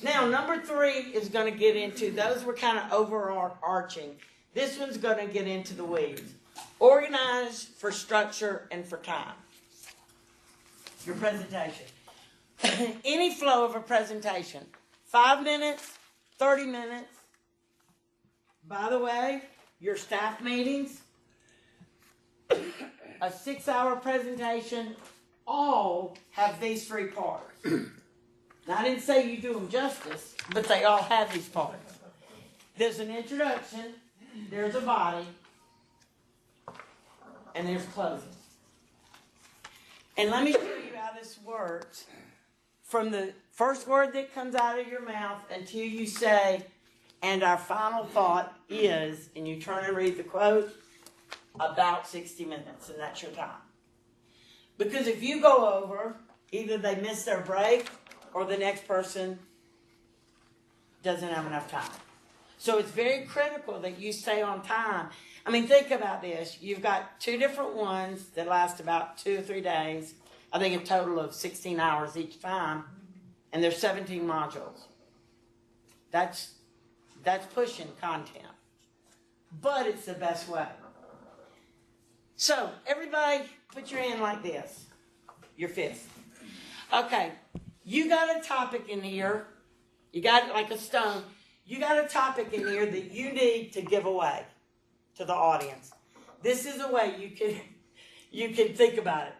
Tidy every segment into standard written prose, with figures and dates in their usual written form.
Now, number 3 is going to get into, those were kind of overarching. This one's going to get into the weeds. Organize for structure and for time. Your presentation. Any flow of a presentation. 5 minutes, 30 minutes. By the way, your staff meetings, a 6-hour presentation, all have these 3 parts. Now, I didn't say you do them justice, but they all have these parts. There's an introduction, there's a body, and there's closing. And let me show you how this works. From the first word that comes out of your mouth until you say, and our final thought is, and you turn and read the quote, about 60 minutes, and that's your time. Because if you go over, either they miss their break or the next person doesn't have enough time. So it's very critical that you stay on time. I mean, think about this. You've got 2 different ones that last about 2 or 3 days. I think a total of 16 hours each time. And there's 17 modules. That's pushing content. But it's the best way. So, everybody, put your hand like this. Your fist. Okay. You got a topic in here. You got it like a stone. You got a topic in here that you need to give away to the audience. This is a way you can think about it.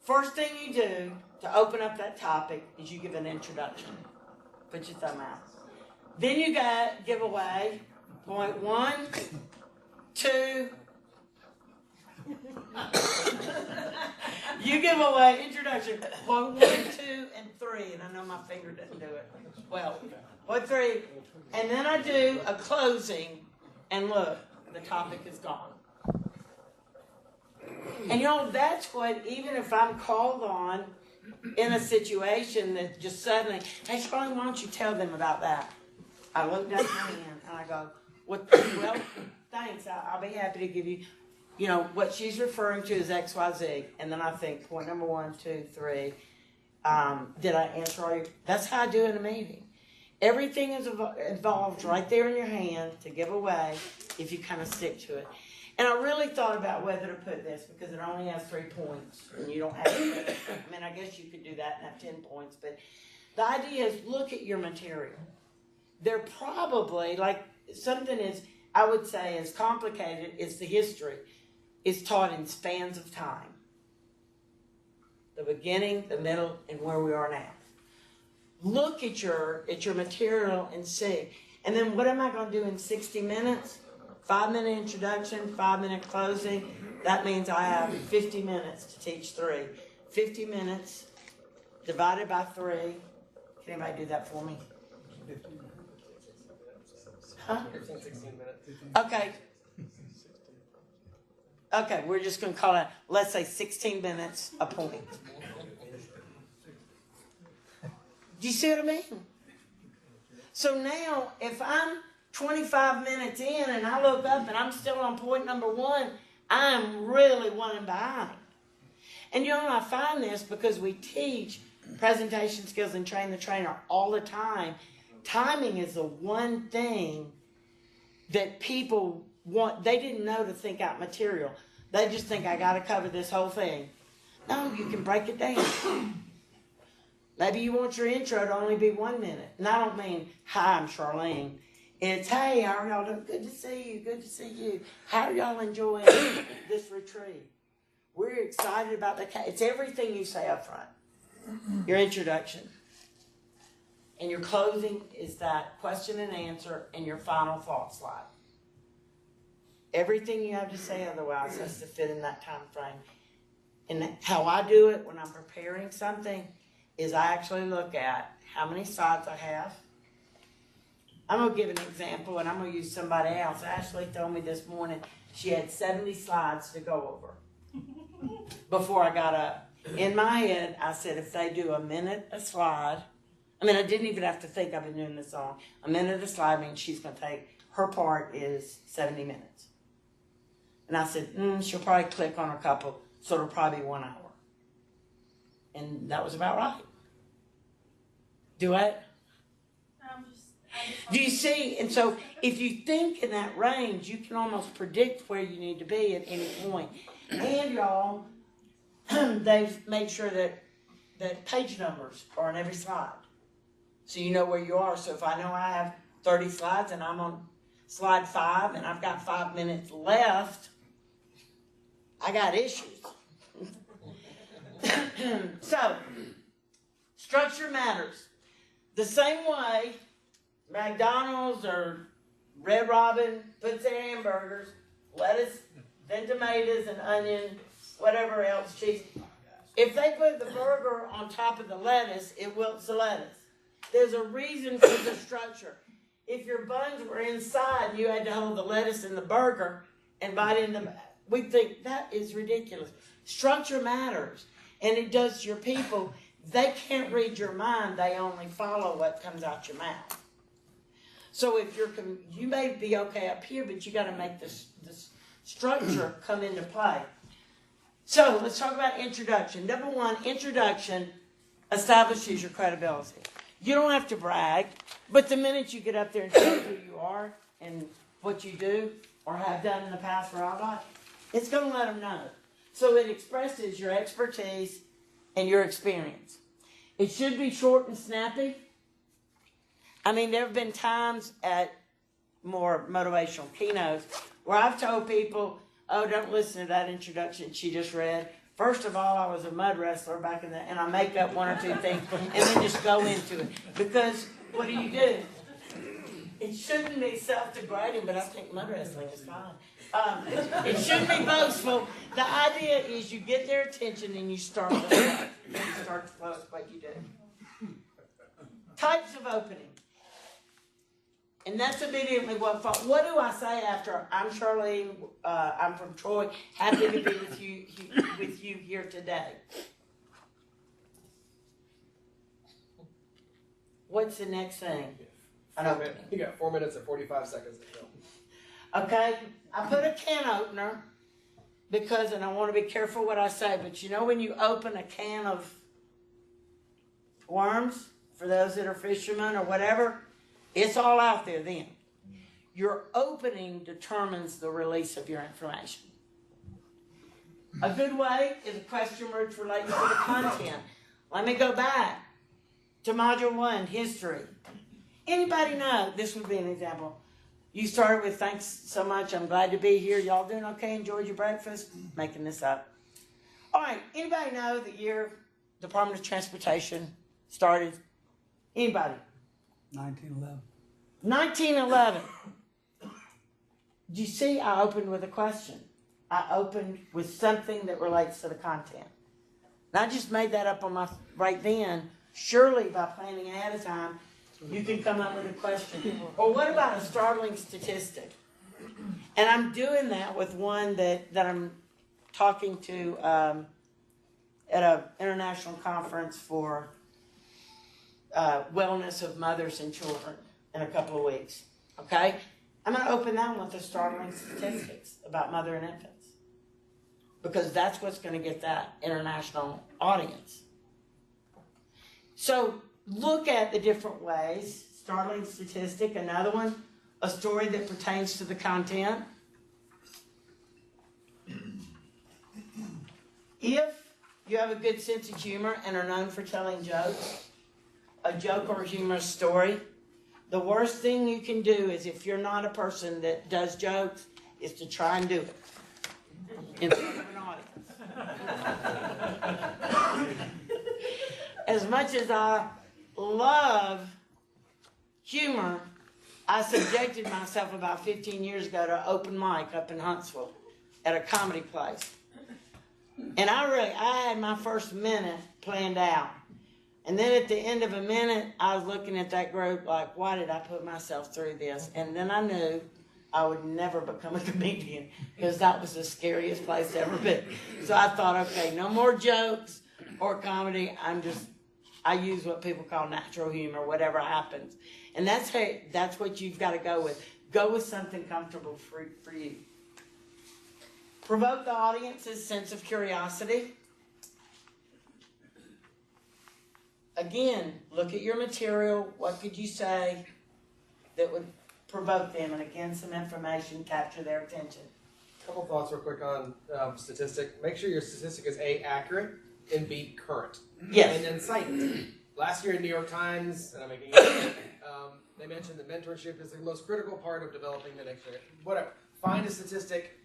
First thing you do to open up that topic is you give an introduction. Put your thumb out. Then you got give away point 1, 2. You give away introduction point 1, 2, and 3, and I know my finger doesn't do it. Well, point 3, and then I do a closing, and look, the topic is gone. And you know, that's what, even if I'm called on in a situation that just suddenly, hey, Charlene, why don't you tell them about that? I look down at my hand and I go, well, thanks, I'll be happy to give you, you know, what she's referring to is XYZ. And then I think, point number 1, 2, 3, did I answer all your, that's how I do it in a meeting. Everything is involved right there in your hand to give away if you kind of stick to it. And I really thought about whether to put this because it only has 3 points and you don't have to. I mean, I guess you could do that and have 10 points, but the idea is look at your material. They're probably, like, something is, I would say, as complicated as the history is taught in spans of time. The beginning, the middle, and where we are now. Look at your material and see. And then what am I going to do in 60 minutes? 5-minute introduction, 5-minute closing. That means I have 50 minutes to teach 3. 50 minutes divided by 3. Can anybody do that for me? Huh? 16 minutes. Okay. Okay, we're just going to call it, let's say 16 minutes a point. Do you see what I mean? So now, if I'm 25 minutes in and I look up and I'm still on point number 1, I'm really running behind. And you know, I find this because we teach presentation skills and train the trainer all the time. Timing is the one thing that people want. They didn't know to think out material. They just think, I got to cover this whole thing. No, you can break it down. Maybe you want your intro to only be 1 minute. And I don't mean, hi, I'm Charlene. It's, hey, how are y'all doing? Good to see you. Good to see you. How are y'all enjoying this retreat? We're excited about it's everything you say up front. Your introduction. And your closing is that question and answer and your final thought slide. Everything you have to say otherwise has to fit in that time frame. And how I do it when I'm preparing something is I actually look at how many slides I have. I'm going to give an example, and I'm going to use somebody else. Ashley told me this morning she had 70 slides to go over before I got up. In my head, I said, if they do a minute a slide, I mean, I didn't even have to think I've been doing this long. A minute a slide means she's going to take, her part is 70 minutes. And I said, she'll probably click on a couple, so it'll probably be 1 hour. And that was about right. Do it. Do you see? And so if you think in that range, you can almost predict where you need to be at any point. And y'all, they've made sure that page numbers are on every slide. So you know where you are. So if I know I have 30 slides and I'm on slide 5 and I've got 5 minutes left, I got issues. So, structure matters. The same way McDonald's or Red Robin puts their hamburgers, lettuce, then tomatoes and onion, whatever else, cheese. If they put the burger on top of the lettuce, it wilts the lettuce. There's a reason for the structure. If your buns were inside and you had to hold the lettuce in the burger and bite into, we think that is ridiculous. Structure matters, and it does to your people. They can't read your mind. They only follow what comes out your mouth. So if you may be okay up here, but you got to make this structure come into play. So let's talk about introduction. Number 1, introduction establishes your credibility. You don't have to brag, but the minute you get up there and tell who you are and what you do or have done in the past for Allah, it's going to let them know. So it expresses your expertise and your experience. It should be short and snappy. I mean, there have been times at more motivational keynotes where I've told people, oh, don't listen to that introduction she just read. First of all, I was a mud wrestler back in the, and I make up 1 or 2 things and then just go into it. Because what do? It shouldn't be self-degrading, but I think mud wrestling is fine. It shouldn't be boastful. The idea is you get their attention and you start with what? You start to flow with what you do. Types of opening. And that's immediately what do I say after I'm Charlene, I'm from Troy, happy to be with you here today. What's the next thing? You got 4 minutes and 45 seconds to film. Okay, I put a can opener because, and I want to be careful what I say, but you know when you open a can of worms, for those that are fishermen or whatever, it's all out there then. Your opening determines the release of your information. A good way is a question which relates to the content. Let me go back to Module 1, History. Anybody know, this would be an example. You started with, thanks so much, I'm glad to be here. Y'all doing okay? Enjoyed your breakfast? Making this up. All right, anybody know the year Department of Transportation started? Anybody? 1911. 1911. Do you see I opened with a question? I opened with something that relates to the content. And I just made that up on my right then. Surely by planning ahead of time, you can come up with a question. Or what about a startling statistic? And I'm doing that with one that I'm talking to at an international conference for wellness of mothers and children in a couple of weeks. Okay? I'm going to open that one with the startling statistics about mother and infants. Because that's what's going to get that international audience. So look at the different ways. Startling statistic, another one. A story that pertains to the content. If you have a good sense of humor and are known for telling jokes, a joke or a humorous story, the worst thing you can do is, if you're not a person that does jokes, is to try and do it in front of an audience. As much as I love humor, I subjected myself about 15 years ago to open mic up in Huntsville at a comedy place. And I had my first minute planned out. And then at the end of a minute, I was looking at that group like, why did I put myself through this? And then I knew I would never become a comedian because that was the scariest place to ever be. So I thought, okay, no more jokes or comedy. I use what people call natural humor, whatever happens. And that's what you've got to go with. Go with something comfortable for you. Provoke the audience's sense of curiosity. Again, look at your material. What could you say? that would provoke them, and again, some information, capture their attention. Couple thoughts real quick on statistic. Make sure your statistic is A, accurate, and B, current. Yes. And then cite it. Last year in New York Times, and I'm making they mentioned that mentorship is the most critical part of developing the next generation. Whatever. Find a statistic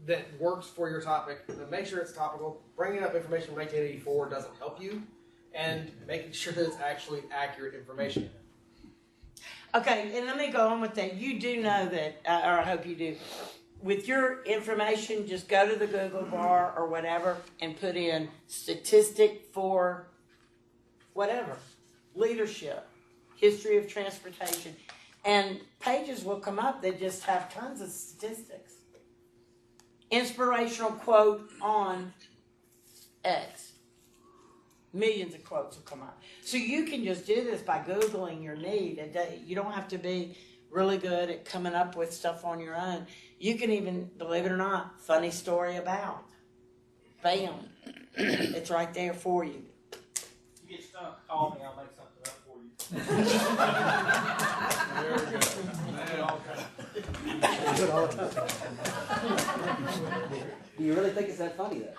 that works for your topic, and make sure it's topical. Bringing up information from 1984 doesn't help you, and making sure that it's actually accurate information. Okay, and let me go on with that. You do know that, or I hope you do. With your information, just go to the Google bar or whatever and put in statistic for whatever, leadership, history of transportation, and pages will come up that just have tons of statistics. Inspirational quote on X. Millions of quotes will come up. So you can just do this by Googling your need. You don't have to be really good at coming up with stuff on your own. You can even, believe it or not, funny story about. Bam. It's right there for you. You get stuck, call me, I'll make something up for you. Do you really think it's that funny though?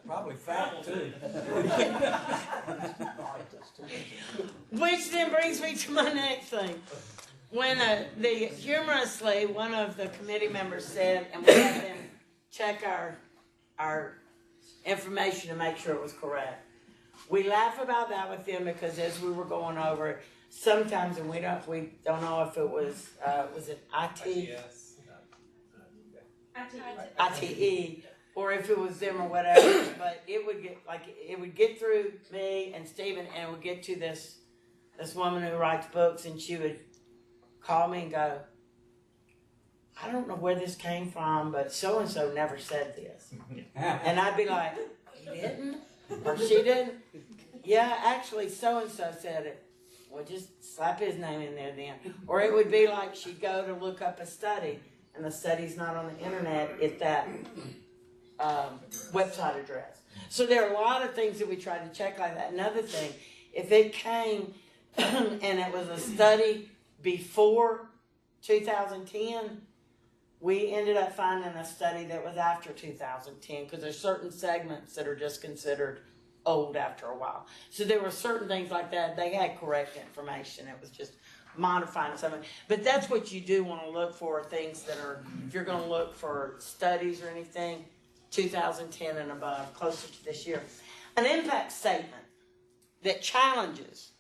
Probably fat too. Which then brings me to my next thing. When humorously, one of the committee members said, and we had them check our information to make sure it was correct. We laugh about that with them because as we were going over it, sometimes, and we don't know if it was it IT? ITE, or if it was them or whatever, but it would get through me and Stephen, and it would get to this woman who writes books, and she would call me and go, I don't know where this came from, but so-and-so never said this. And I'd be like, he didn't? Or she didn't? Yeah, actually, so-and-so said it. Well, just slap his name in there then. Or it would be like she'd go to look up a study, and the study's not on the internet, it's that website address. So there are a lot of things that we try to check like that. Another thing, if it came and it was a study before 2010, we ended up finding a study that was after 2010 because there's certain segments that are just considered old after a while. So there were certain things like that. They had correct information. It was just modifying something. But that's what you do want to look for, things that are, if you're going to look for studies or anything, 2010 and above, closer to this year. An impact statement that challenges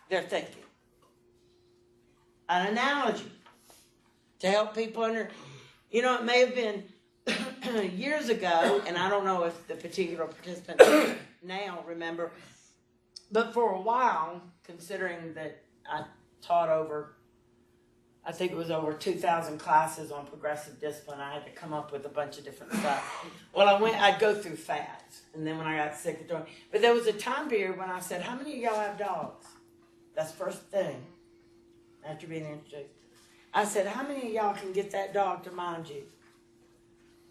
their thinking. An analogy to help people it may have been years ago, and I don't know if the particular participants now remember, but for a while, considering that I taught I think it was over 2,000 classes on progressive discipline, I had to come up with a bunch of different stuff. Well, I'd go through fads, and then when I got sick of doing it, but there was a time period when I said, how many of y'all have dogs? That's the first thing, after being introduced. I said, how many of y'all can get that dog to mind you?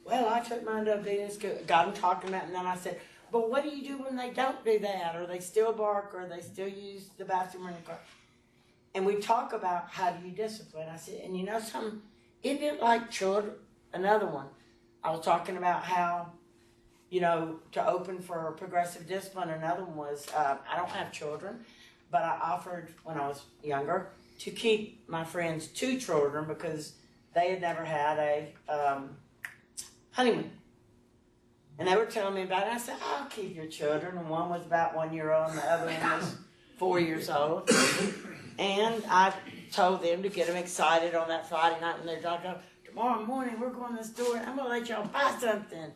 Well, I took mine to a Venus, got them talking about it, and then I said, but what do you do when they don't do that? Or they still bark, or they still use the bathroom in the car? And we talk about how do you discipline. I said, and you know something? Isn't it like children? Another one. I was talking about how, to open for progressive discipline. Another one was, I don't have children, but I offered when I was younger to keep my friends 2 children because they had never had a honeymoon. And they were telling me about it. I said, I'll keep your children. And one was about 1 year old and the other one was 4 years old. And I told them to get them excited on that Friday night when they're talking, tomorrow morning we're going to the store and I'm going to let y'all buy something.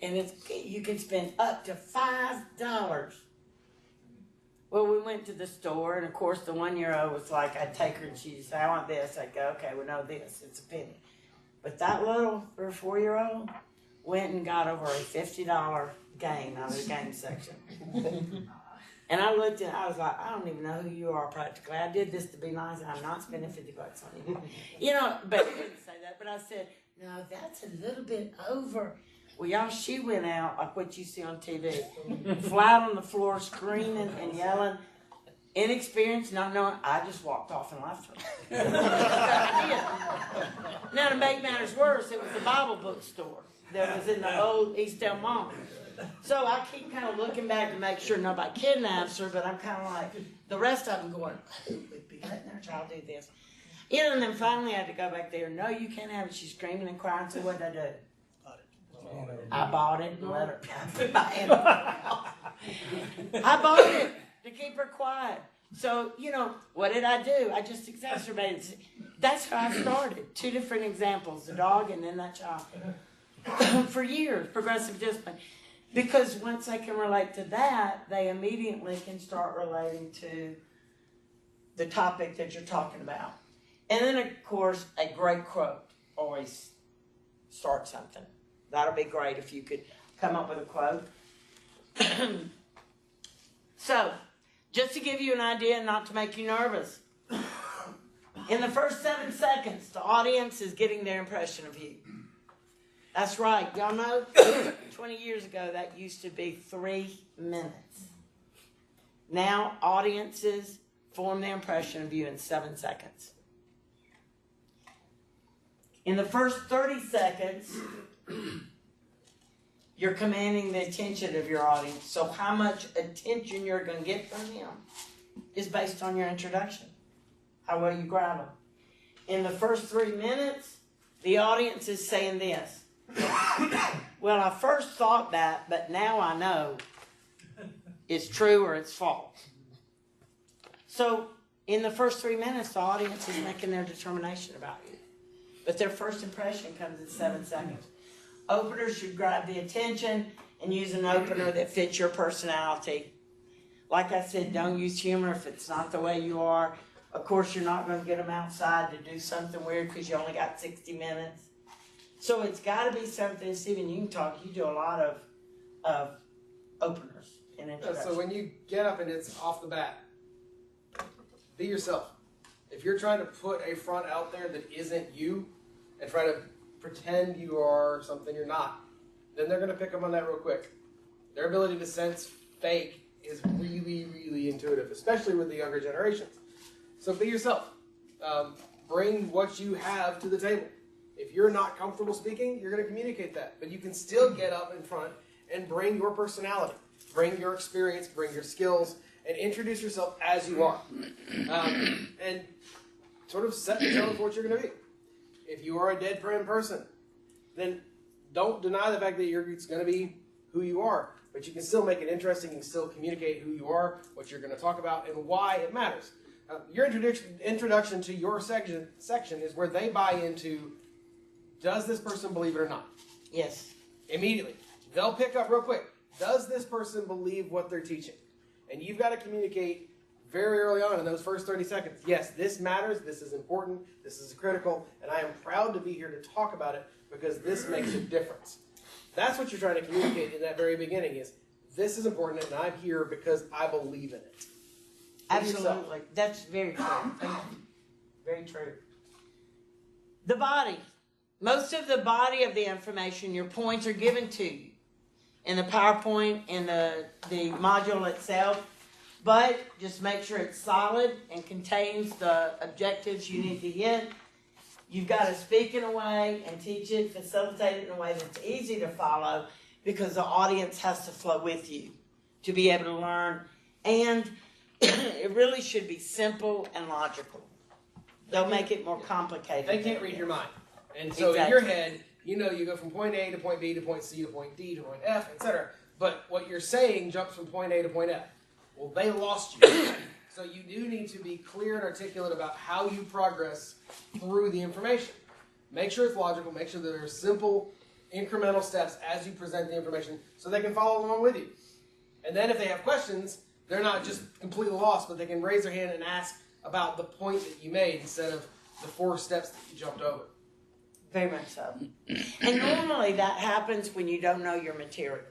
And you can spend up to $5. Well, we went to the store, and of course the 1 year old was like, I'd take her and she'd say, I want this. I'd go, okay, well, no, this. It's a penny. But that little 3 or 4 year old went and got over a $50 gain out of the game section. And I looked at it, I was like, I don't even know who you are practically. I did this to be nice, and I'm not spending $50 on you. But I didn't say that. But I said, no, that's a little bit over. Well, y'all, she went out like what you see on TV, flat on the floor, screaming and yelling. inexperienced, not knowing, I just walked off and left her. Now, to make matters worse, it was the Bible bookstore that was in the old East Del Mall. So I keep kind of looking back to make sure nobody kidnaps her, but I'm kind of like, the rest of them going, who would be letting their child do this? You know, and then finally I had to go back there. No, you can't have it. She's screaming and crying. So what did I do? I bought it and let her I bought it to keep her quiet. So, you know, what did I do? I just exacerbated. That's how I started. 2 different examples, the dog and then that child. For years, progressive discipline. Because once they can relate to that, they immediately can start relating to the topic that you're talking about. And then, of course, a great quote always starts something. That'll be great if you could come up with a quote. So, just to give you an idea and not to make you nervous, in the first 7 seconds, the audience is getting their impression of you. That's right. Y'all know 20 years ago that used to be 3 minutes. Now, audiences form their impression of you in 7 seconds. In the first 30 seconds, you're commanding the attention of your audience. So how much attention you're going to get from them is based on your introduction. How well you grab them. In the first 3 minutes, the audience is saying this. Well, I first thought that, but now I know it's true or it's false. So in the first 3 minutes, the audience is making their determination about you. But their first impression comes in 7 seconds. Openers should grab the attention and use an opener that fits your personality. Like I said, don't use humor if it's not the way you are. Of course, you're not going to get them outside to do something weird because you only got 60 minutes. So it's got to be something, Stephen, you can talk. You do a lot of openers and introductions. So when you get up and it's off the bat, be yourself. If you're trying to put a front out there that isn't you and try to pretend you are something you're not, then they're going to pick up on that real quick. Their ability to sense fake is really, really intuitive, especially with the younger generations. So be yourself. Bring what you have to the table. If you're not comfortable speaking, you're going to communicate that. But you can still get up in front and bring your personality, bring your experience, bring your skills, and introduce yourself as you are. And sort of set the tone for what you're going to be. If you are a deadpan person, then don't deny the fact that it's going to be who you are. But you can still make it interesting. You can still communicate who you are, what you're going to talk about, and why it matters. Your introduction to your section is where they buy into, does this person believe it or not? Yes. Immediately. They'll pick up real quick. Does this person believe what they're teaching? And you've got to communicate very early on in those first 30 seconds. Yes, this matters. This is important. This is critical. And I am proud to be here to talk about it because this makes a difference. That's what you're trying to communicate in that very beginning is, this is important and I'm here because I believe in it. Absolutely. That's very true. Thank you. Very true. The body. Most of the body of the information, your points are given to you in the PowerPoint, in the module itself. But just make sure it's solid and contains the objectives you need to hit. You've got to speak in a way and teach it, facilitate it in a way that's easy to follow because the audience has to flow with you to be able to learn. And it really should be simple and logical. Don't make it more complicated. They can't read your mind. And so in your head, you know you go from point A to point B to point C to point D to point F, etc. But what you're saying jumps from point A to point F. Well, they lost you. So you do need to be clear and articulate about how you progress through the information. Make sure it's logical. Make sure that there are simple, incremental steps as you present the information so they can follow along with you. And then if they have questions, they're not just completely lost, but they can raise their hand and ask about the point that you made instead of the 4 steps that you jumped over. Very much so. And normally that happens when you don't know your material.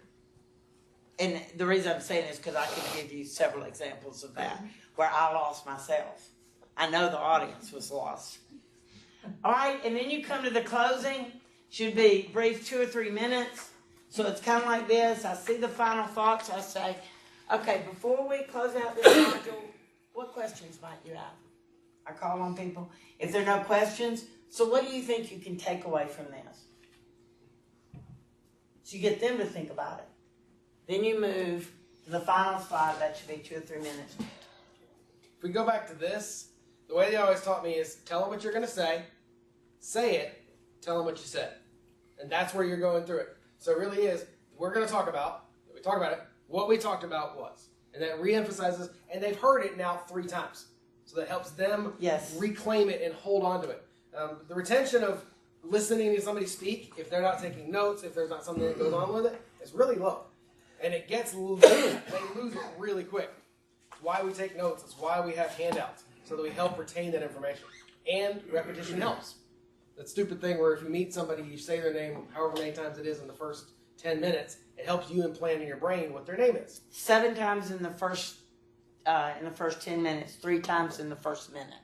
And the reason I'm saying is because I can give you several examples of that where I lost myself. I know the audience was lost. All right, and then you come to the closing. Should be brief, 2 or 3 minutes. So it's kind of like this. I see the final thoughts. I say, okay, before we close out this module, what questions might you have? I call on people. If there are no questions, so what do you think you can take away from this? So you get them to think about it. Then you move to the final slide. That should be 2 or 3 minutes. If we go back to this, the way they always taught me is tell them what you're going to say it, tell them what you said. And that's where you're going through it. So it really is, we talk about it, what we talked about was. And that reemphasizes, and they've heard it now 3 times. So that helps them reclaim it and hold on to it. The retention of listening to somebody speak, if they're not taking notes, if there's not something that goes on with it, is really low. And it gets loose. They lose it really quick. It's why we take notes. It's why we have handouts, so that we help retain that information. And repetition helps. That stupid thing where if you meet somebody, you say their name however many times it is in the first 10 minutes, it helps you implant in your brain what their name is. 7 times in the first 10 minutes, 3 times in the first minute.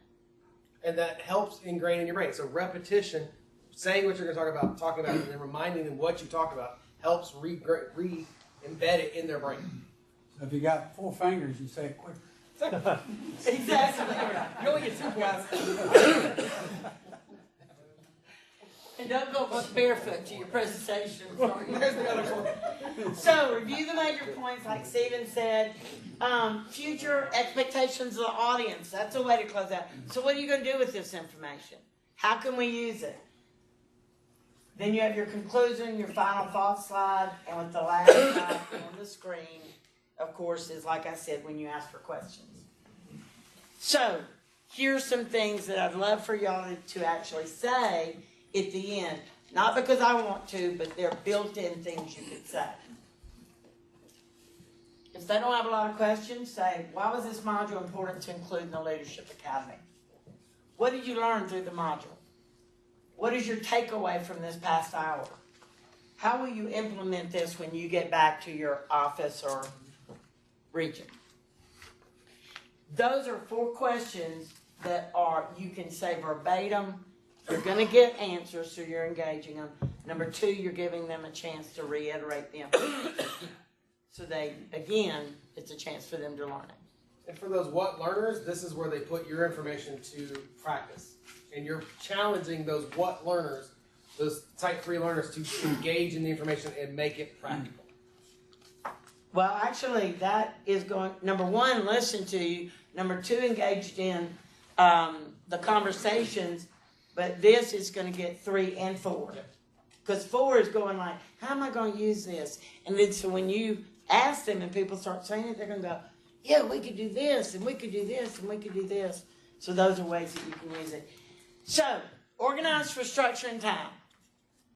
And that helps ingrain in your brain. So repetition, saying what you're going to talking about, and then reminding them what you talked about, helps embed it in their brain. So if you got 4 fingers, you say it quicker. Exactly. You only get 2 points. And don't go barefoot to your presentation. There's the other one. So, review the major points, like Stephen said. Future expectations of the audience. That's a way to close out. So, what are you going to do with this information? How can we use it? Then you have your conclusion, your final thought slide, and with the last slide on the screen, of course, is like I said, when you ask for questions. So, here's some things that I'd love for y'all to actually say at the end. Not because I want to, but they're built-in things you could say. If they don't have a lot of questions, say, why was this module important to include in the Leadership Academy? What did you learn through the module? What is your takeaway from this past hour? How will you implement this when you get back to your office or region? Those are 4 questions that you can say verbatim. You're going to get answers, so you're engaging them. Number 2, you're giving them a chance to reiterate them. So again, it's a chance for them to learn it. And for those what learners, this is where they put your information to practice. And you're challenging those what learners, those type 3 learners, to engage in the information and make it practical. Well, actually, that is going, number 1, listen to you. Number 2, engaged in the conversations. But this is going to get 3 and 4. Because 4 is going like, how am I going to use this? And then so when you ask them and people start saying it, they're going to go, yeah, we could do this, and we could do this, and we could do this. So those are ways that you can use it. So, organize for structure and time.